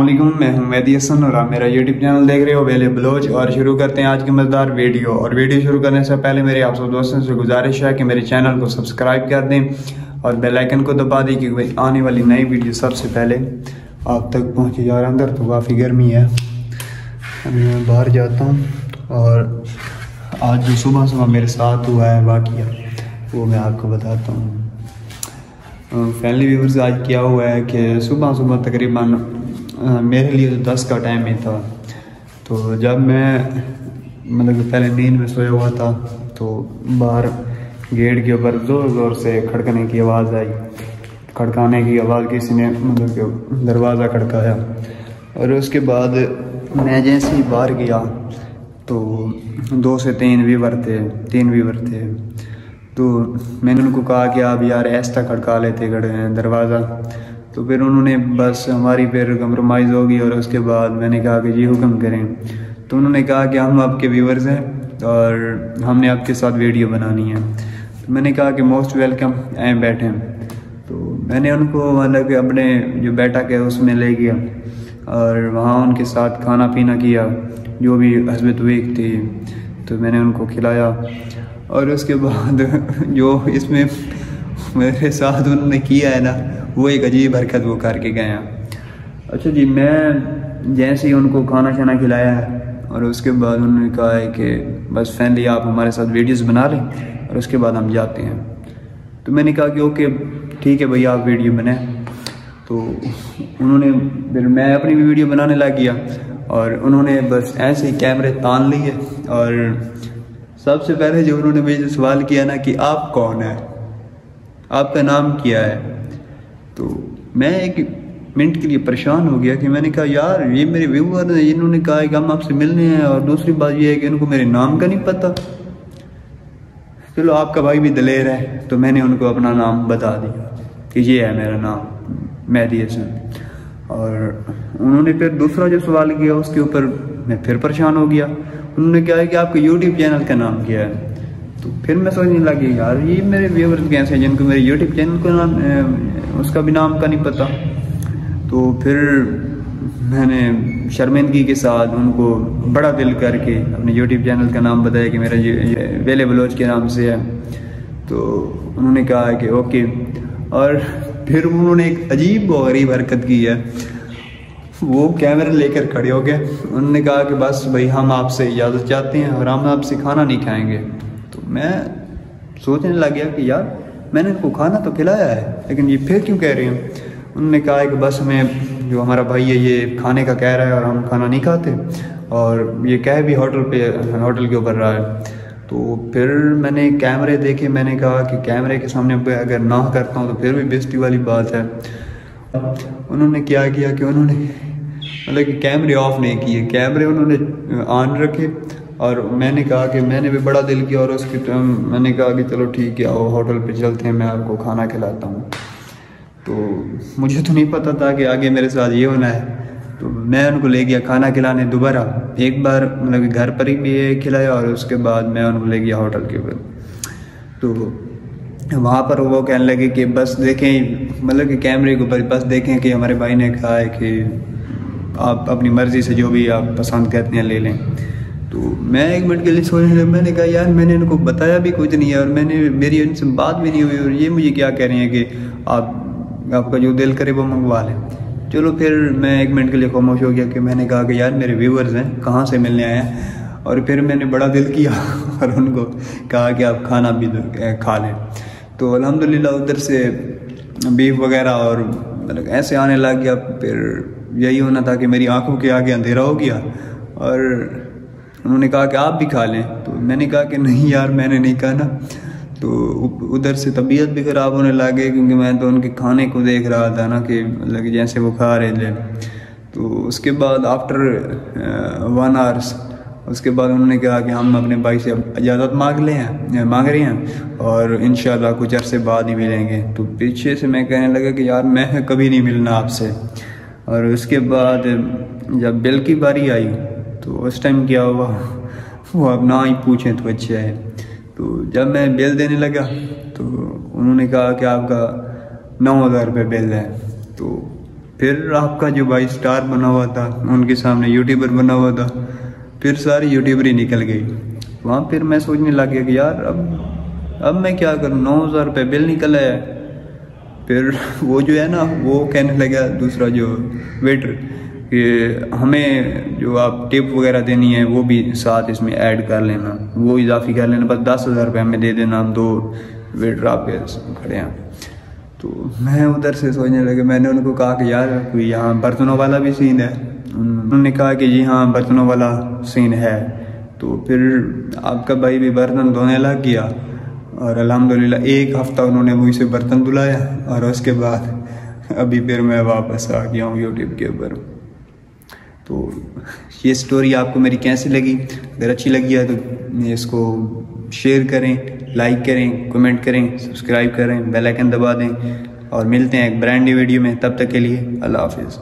अस्सलामुअलैकुम, मैं हूं मेहदी हसन और आप मेरा यूट्यूब चैनल देख रहे हो वेले ब्लॉग। और शुरू करते हैं आज की मज़ेदार वीडियो। और वीडियो शुरू करने से पहले मेरे आप सब दोस्तों से गुजारिश है कि मेरे चैनल को सब्सक्राइब कर दें और बेल आइकन को दबा दें क्योंकि आने वाली नई वीडियो सबसे पहले आप तक पहुँचे। यार अंदर तो काफ़ी गर्मी है, अभी मैं बाहर जाता हूँ और आज जो सुबह सुबह मेरे साथ हुआ है वाक़या वो मैं आपको बताता हूँ। फैमिली व्यूअर्स, आज क्या हुआ है कि सुबह सुबह तकरीबन मेरे लिए तो 10 का टाइम ही था। तो जब मैं पहले नींद में सोया हुआ था तो बाहर गेट के ऊपर ज़ोर ज़ोर से खड़कने की आवाज़ आई। खड़काने की आवाज़ किसी ने दरवाज़ा खड़काया और उसके बाद मैं जैसे ही बाहर गया तो 2 से 3 व्यूअर थे। तो मैंने उनको कहा कि आप यार ऐसा खड़का लेते दरवाज़ा। तो फिर उन्होंने बस हमारी फिर कंप्रोमाइज़ होगी और उसके बाद मैंने कहा कि जी हुक्म करें। तो उन्होंने कहा कि हम आपके व्यूअर्स हैं और हमने आपके साथ वीडियो बनानी है। तो मैंने कहा कि मोस्ट वेलकम, आए बैठें। तो मैंने उनको अपने जो बैठक है उसमें ले गया और वहाँ उनके साथ खाना पीना किया, जो भी हस्बत वीक थी तो मैंने उनको खिलाया। और उसके बाद जो इसमें मेरे साथ उन्होंने किया है ना, वो एक अजीब हरकत वो करके गए हैं। अच्छा जी, मैं जैसे ही उनको खाना शाना खिलाया है और उसके बाद उन्होंने कहा है कि बस फैमिली आप हमारे साथ वीडियोस बना लें और उसके बाद हम जाते हैं। तो मैंने कहा कि ओके ठीक है भैया, आप वीडियो बनाएं। तो उन्होंने फिर मैं अपनी भी वीडियो बनाने लग गया और उन्होंने बस ऐसे ही कैमरे तान लिए। और सबसे पहले जो उन्होंने मुझे सवाल किया ना कि आप कौन है, आपका नाम क्या है। तो मैं एक मिनट के लिए परेशान हो गया कि मैंने कहा यार ये मेरे व्यूअर हैं, इन्होंने कहा है कि हम आपसे मिलने हैं और दूसरी बात ये है कि इनको मेरे नाम का नहीं पता। चलो आपका भाई भी दलेर है, तो मैंने उनको अपना नाम बता दिया कि ये है मेरा नाम, मेहदी हसन। और उन्होंने फिर दूसरा जो सवाल किया उसके ऊपर मैं फिर परेशान हो गया। उन्होंने कहा है कि आपके यूट्यूब चैनल का नाम क्या है। तो फिर मैं सोचने लगी यार ये मेरे व्यूअर्स कैसे हैं जिनको मेरे यूट्यूब चैनल का नाम उसका भी नाम का नहीं पता। तो फिर मैंने शर्मिंदगी के साथ उनको बड़ा दिल करके अपने यूट्यूब चैनल का नाम बताया कि मेरा वेले ब्लॉग के नाम से है। तो उन्होंने कहा है कि ओके। और फिर उन्होंने एक अजीब व गरीब हरकत की है, वो कैमरा लेकर खड़े हो गए। उन्होंने कहा कि बस भाई हम आपसे इजाज़त चाहते हैं और हम आपसे खाना नहीं खाएंगे। तो मैं सोचने लग गया कि यार मैंने इनको खाना तो खिलाया है लेकिन ये फिर क्यों कह रहे हैं। उन्होंने कहा है कि बस हमें जो हमारा भाई है ये खाने का कह रहा है और हम खाना नहीं खाते और ये कह भी होटल के ऊपर रहा है। तो फिर मैंने कैमरे देखे, मैंने कहा कि कैमरे के सामने अगर ना करता हूँ तो फिर भी बेइज्जती वाली बात है। उन्होंने क्या किया कि उन्होंने कि कैमरे ऑफ नहीं किए, कैमरे उन्होंने ऑन रखे। और मैंने कहा कि मैंने भी बड़ा दिल किया और उसके मैंने कहा कि चलो ठीक है आओ होटल पे चलते हैं, मैं आपको खाना खिलाता हूँ। तो मुझे तो नहीं पता था कि आगे मेरे साथ ये होना है। तो मैं उनको ले गया खाना खिलाने दोबारा, एक बार घर पर ही भी खिलाया और उसके बाद मैं उनको ले गया होटल के ऊपर। तो वहाँ पर वो कहने लगे कि बस देखें कि कैमरे के ऊपर बस देखें कि हमारे भाई ने कहा है कि आप अपनी मर्ज़ी से जो भी आप पसंद करते हैं ले लें। तो मैं एक मिनट के लिए सोचने लगा, मैंने कहा यार मैंने इनको बताया भी कुछ नहीं है और मेरी इनसे बात भी नहीं हुई और ये मुझे क्या कह रहे हैं कि आपका जो दिल करे वो मंगवा लें। चलो फिर मैं एक मिनट के लिए खामोश हो गया कि मैंने कहा कि यार मेरे व्यूअर्स हैं, कहाँ से मिलने आए हैं। और फिर मैंने बड़ा दिल किया और उनको कहा कि आप खाना भी खा लें। तो अल्हम्दुलिल्लाह उधर से बीफ वगैरह और ऐसे आने लग गया। फिर यही होना था कि मेरी आंखों के आगे अंधेरा हो गया और उन्होंने कहा कि आप भी खा लें। तो मैंने कहा कि नहीं यार मैंने नहीं कहा ना। तो उधर से तबीयत भी ख़राब होने लगे क्योंकि मैं तो उनके खाने को देख रहा था ना कि जैसे वो खा रहे थे। तो उसके बाद आफ्टर 1 आवर्स उसके बाद उन्होंने कहा कि हम अपने भाई से इजाज़त मांग रहे हैं और इंशाल्लाह कुछ अरसे बाद ही मिलेंगे। तो पीछे से मैं कहने लगा कि यार मैं कभी नहीं मिलना आपसे। और उसके बाद जब बिल की बारी आई तो उस टाइम क्या हुआ वो अब ना ही पूछें तो अच्छा है। तो जब मैं बिल देने लगा तो उन्होंने कहा कि आपका 9,000 रुपये बिल है। तो پھر آپ کا جو بھائی سٹار بنا ہوا تھا ان کے سامنے یوٹیوبر بنا ہوا تھا، پھر ساری یوٹیوبر ہی نکل گئی وہاں۔ پھر میں سوچنے لگ گیا کہ یار اب میں کیا کروں، 9,000 روپے بل نکل آیا ہے۔ پھر وہ جو ہے نا وہ کہنے لگا دوسرا جو ویٹر کہ ہمیں جو آپ ٹپ وغیرہ دینی ہے وہ بھی ساتھ اس میں ایڈ کر لینا، وہ اضافی کر لینا، بس 10,000 روپے ہمیں دے دینا، ہم 2 ویٹر آپ کے کھڑے ہیں۔ تو میں ادھر سے سوچنے لگا، میں نے ان کو کہا کہ یار کوئی یہاں برتنوں والا بھی سین ہے؟ انہوں نے کہا کہ جی ہاں برتنوں والا سین ہے۔ تو پھر آپ کا بھائی بھی برتن دھونے لگ گیا، اور الحمدللہ 1 ہفتہ انہوں نے مجھ سے برتن دھلایا، اور اس کے بعد ابھی پھر میں واپس آ گیا ہوں یوٹیوب کے اوپر۔ تو یہ سٹوری آپ کو میری کیسی لگی؟ اگر اچھی لگی ہے تو اس کو شیئر کریں، لائک کریں، کمنٹ کریں، سبسکرائب کریں، بیل آئیکن دبا دیں، اور ملتے ہیں ایک برانڈ نیو ویڈیو میں۔ تب تک کے لیے اللہ حافظ۔